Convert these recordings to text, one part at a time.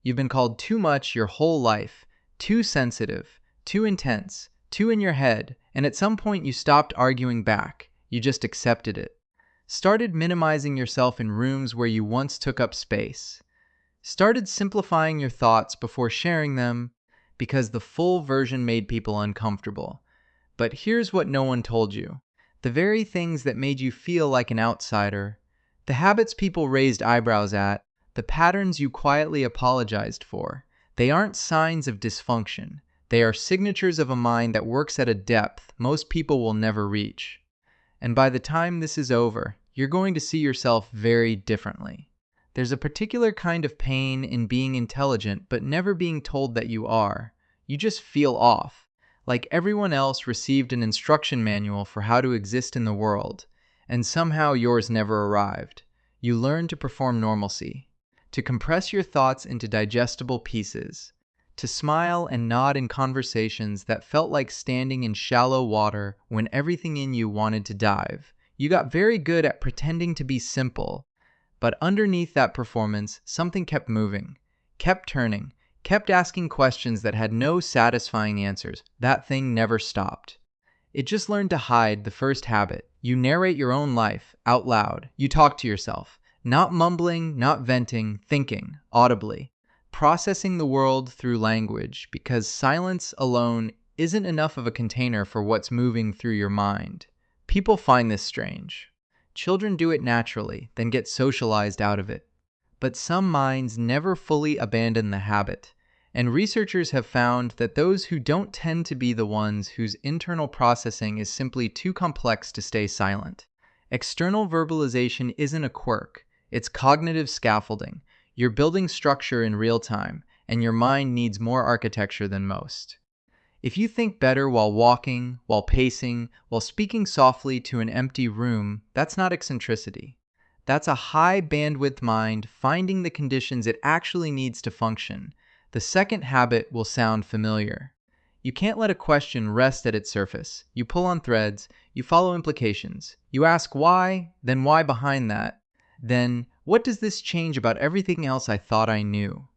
You've been called too much your whole life, too sensitive, too intense, too in your head, and at some point you stopped arguing back. You just accepted it. Started minimizing yourself in rooms where you once took up space. Started simplifying your thoughts before sharing them because the full version made people uncomfortable. But here's what no one told you. The very things that made you feel like an outsider, the habits people raised eyebrows at, the patterns you quietly apologized for, they aren't signs of dysfunction. They are signatures of a mind that works at a depth most people will never reach. And by the time this is over, you're going to see yourself very differently. There's a particular kind of pain in being intelligent but never being told that you are. You just feel off, like everyone else received an instruction manual for how to exist in the world, and somehow yours never arrived. You learn to perform normalcy, to compress your thoughts into digestible pieces, to smile and nod in conversations that felt like standing in shallow water when everything in you wanted to dive. You got very good at pretending to be simple, but underneath that performance, something kept moving, kept turning, kept asking questions that had no satisfying answers. That thing never stopped. It just learned to hide. The first habit. You narrate your own life out loud. You talk to yourself, not mumbling, not venting, thinking audibly, processing the world through language, because silence alone isn't enough of a container for what's moving through your mind. People find this strange. Children do it naturally, then get socialized out of it. But some minds never fully abandon the habit, and researchers have found that those who don't tend to be the ones whose internal processing is simply too complex to stay silent. External verbalization isn't a quirk, it's cognitive scaffolding. You're building structure in real time, and your mind needs more architecture than most. If you think better while walking, while pacing, while speaking softly to an empty room, that's not eccentricity. That's a high bandwidth mind finding the conditions it actually needs to function. The second habit will sound familiar. You can't let a question rest at its surface. You pull on threads, you follow implications. You ask why, then why behind that. Then, what does this change about everything else I thought I knew?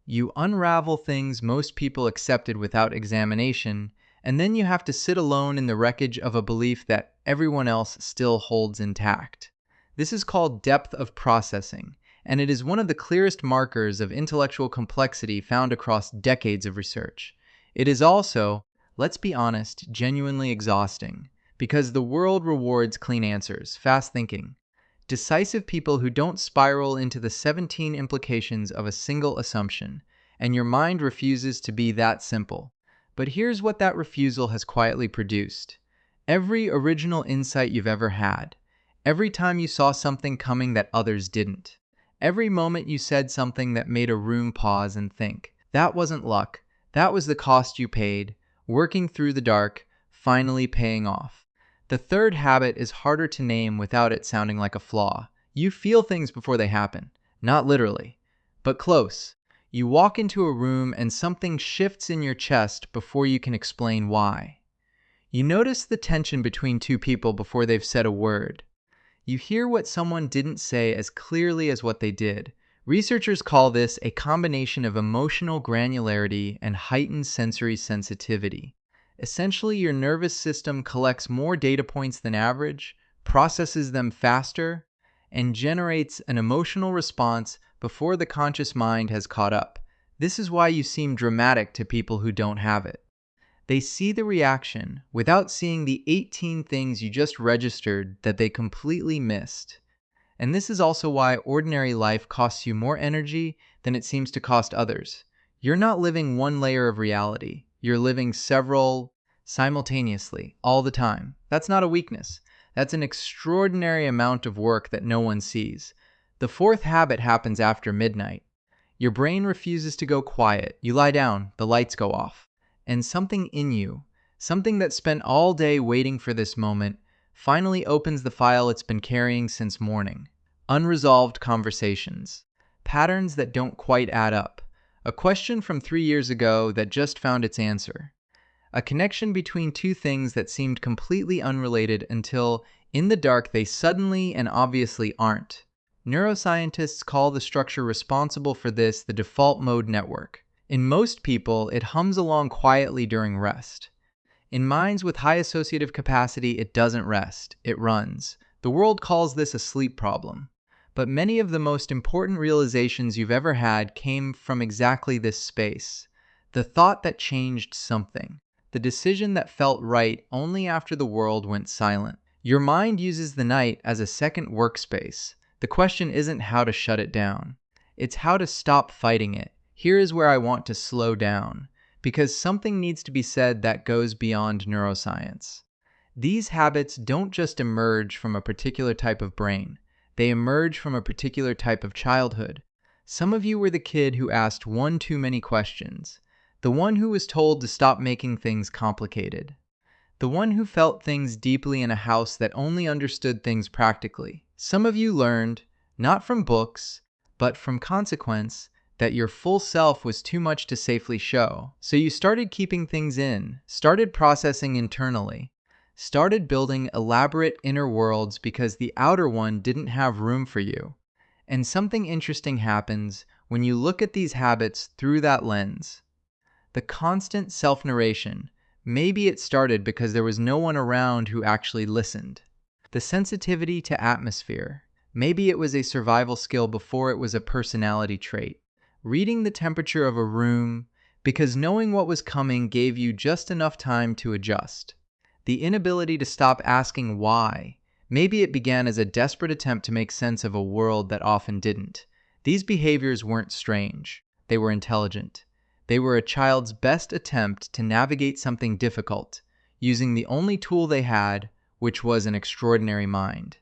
You unravel things most people accepted without examination, and then you have to sit alone in the wreckage of a belief that everyone else still holds intact. This is called depth of processing, and it is one of the clearest markers of intellectual complexity found across decades of research. It is also, let's be honest, genuinely exhausting, because the world rewards clean answers, fast thinking, decisive people who don't spiral into the 17 implications of a single assumption, and your mind refuses to be that simple. But here's what that refusal has quietly produced. Every original insight you've ever had, every time you saw something coming that others didn't, every moment you said something that made a room pause and think, that wasn't luck, that was the cost you paid, working through the dark, finally paying off. The third habit is harder to name without it sounding like a flaw. You feel things before they happen. Not literally, but close. You walk into a room and something shifts in your chest before you can explain why. You notice the tension between two people before they've said a word. You hear what someone didn't say as clearly as what they did. Researchers call this a combination of emotional granularity and heightened sensory sensitivity. Essentially, your nervous system collects more data points than average, processes them faster, and generates an emotional response before the conscious mind has caught up. This is why you seem dramatic to people who don't have it. They see the reaction without seeing the 18 things you just registered that they completely missed. And this is also why ordinary life costs you more energy than it seems to cost others. You're not living one layer of reality. You're living several simultaneously, all the time. That's not a weakness. That's an extraordinary amount of work that no one sees. The fourth habit happens after midnight. Your brain refuses to go quiet. You lie down, the lights go off. And something in you, something that spent all day waiting for this moment, finally opens the file it's been carrying since morning. Unresolved conversations. Patterns that don't quite add up. A question from 3 years ago that just found its answer. A connection between two things that seemed completely unrelated until, in the dark, they suddenly and obviously aren't. Neuroscientists call the structure responsible for this the default mode network. In most people, it hums along quietly during rest. In minds with high associative capacity, it doesn't rest, it runs. The world calls this a sleep problem. But many of the most important realizations you've ever had came from exactly this space. The thought that changed something. The decision that felt right only after the world went silent. Your mind uses the night as a second workspace. The question isn't how to shut it down. It's how to stop fighting it. Here is where I want to slow down, because something needs to be said that goes beyond neuroscience. These habits don't just emerge from a particular type of brain. They emerge from a particular type of childhood. Some of you were the kid who asked one too many questions, the one who was told to stop making things complicated, the one who felt things deeply in a house that only understood things practically. Some of you learned, not from books, but from consequence, that your full self was too much to safely show. So you started keeping things in, started processing internally, started building elaborate inner worlds because the outer one didn't have room for you. And something interesting happens when you look at these habits through that lens. The constant self-narration, maybe it started because there was no one around who actually listened. The sensitivity to atmosphere, maybe it was a survival skill before it was a personality trait. Reading the temperature of a room, because knowing what was coming gave you just enough time to adjust. The inability to stop asking why. Maybe it began as a desperate attempt to make sense of a world that often didn't. These behaviors weren't strange. They were intelligent. They were a child's best attempt to navigate something difficult, using the only tool they had, which was an extraordinary mind.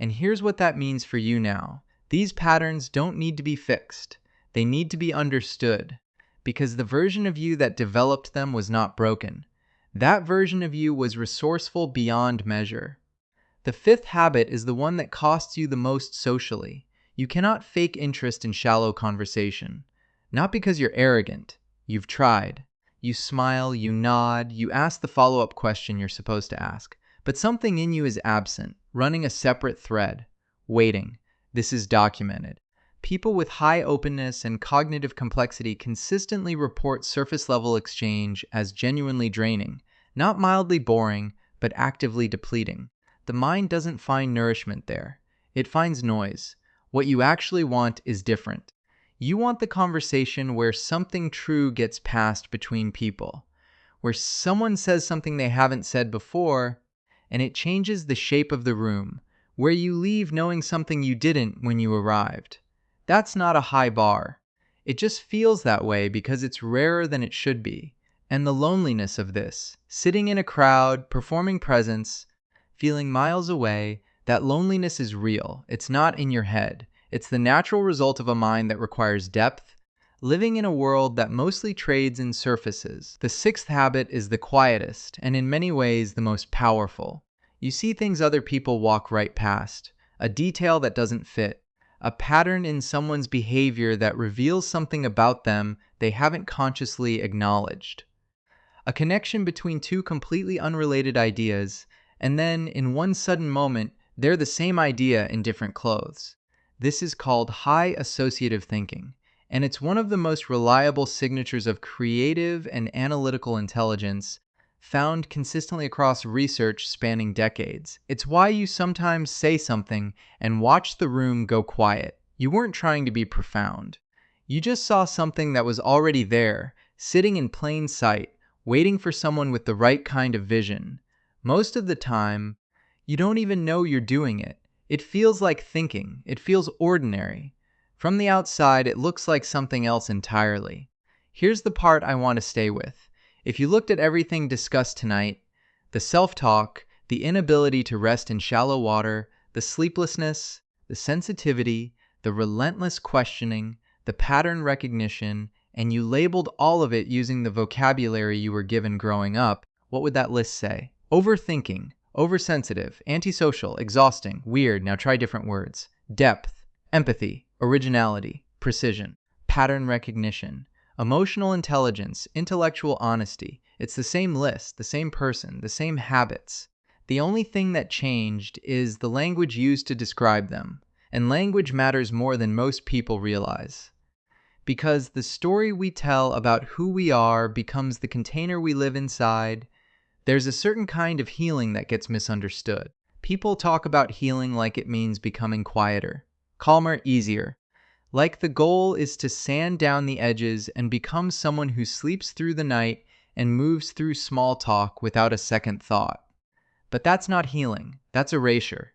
And here's what that means for you now. These patterns don't need to be fixed. They need to be understood, because the version of you that developed them was not broken. That version of you was resourceful beyond measure. The fifth habit is the one that costs you the most socially. You cannot fake interest in shallow conversation. Not because you're arrogant. You've tried. You smile, you nod, you ask the follow-up question you're supposed to ask. But something in you is absent, running a separate thread, waiting. This is documented. People with high openness and cognitive complexity consistently report surface-level exchange as genuinely draining, not mildly boring, but actively depleting. The mind doesn't find nourishment there. It finds noise. What you actually want is different. You want the conversation where something true gets passed between people, where someone says something they haven't said before, and it changes the shape of the room, where you leave knowing something you didn't when you arrived. That's not a high bar. It just feels that way because it's rarer than it should be. And the loneliness of this, sitting in a crowd, performing presence, feeling miles away, that loneliness is real. It's not in your head. It's the natural result of a mind that requires depth, living in a world that mostly trades in surfaces. The sixth habit is the quietest, and in many ways the most powerful. You see things other people walk right past, a detail that doesn't fit, a pattern in someone's behavior that reveals something about them they haven't consciously acknowledged. A connection between two completely unrelated ideas, and then, in one sudden moment, they're the same idea in different clothes. This is called high associative thinking, and it's one of the most reliable signatures of creative and analytical intelligence found consistently across research spanning decades. It's why you sometimes say something and watch the room go quiet. You weren't trying to be profound. You just saw something that was already there, sitting in plain sight, waiting for someone with the right kind of vision. Most of the time, you don't even know you're doing it. It feels like thinking. It feels ordinary. From the outside, it looks like something else entirely. Here's the part I want to stay with. If you looked at everything discussed tonight, the self-talk, the inability to rest in shallow water, the sleeplessness, the sensitivity, the relentless questioning, the pattern recognition, and you labeled all of it using the vocabulary you were given growing up, what would that list say? Overthinking, oversensitive, antisocial, exhausting, weird, now try different words. Depth, empathy, originality, precision, pattern recognition, emotional intelligence, intellectual honesty. It's the same list, the same person, the same habits. The only thing that changed is the language used to describe them. and language matters more than most people realize. Because the story we tell about who we are becomes the container we live inside, there's a certain kind of healing that gets misunderstood. People talk about healing like it means becoming quieter, calmer, easier. Like the goal is to sand down the edges and become someone who sleeps through the night and moves through small talk without a second thought. But that's not healing, that's erasure.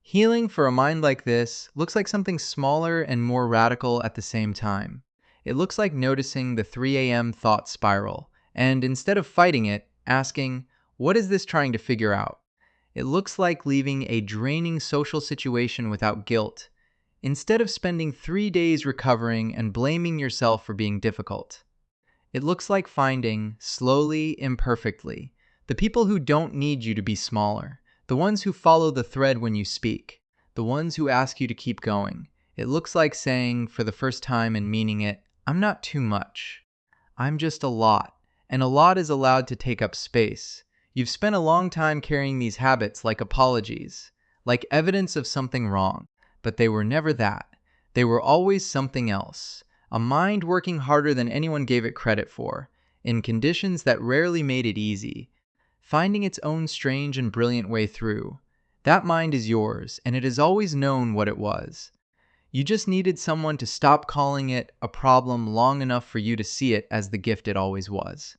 Healing for a mind like this looks like something smaller and more radical at the same time. It looks like noticing the 3 a.m. thought spiral, and instead of fighting it, asking, what is this trying to figure out? It looks like leaving a draining social situation without guilt, instead of spending 3 days recovering and blaming yourself for being difficult. It looks like finding, slowly, imperfectly, the people who don't need you to be smaller, the ones who follow the thread when you speak, the ones who ask you to keep going. It looks like saying, for the first time and meaning it, I'm not too much. I'm just a lot, and a lot is allowed to take up space. You've spent a long time carrying these habits like apologies, like evidence of something wrong, but they were never that. They were always something else, a mind working harder than anyone gave it credit for, in conditions that rarely made it easy, finding its own strange and brilliant way through. That mind is yours, and it has always known what it was. You just needed someone to stop calling it a problem long enough for you to see it as the gift it always was.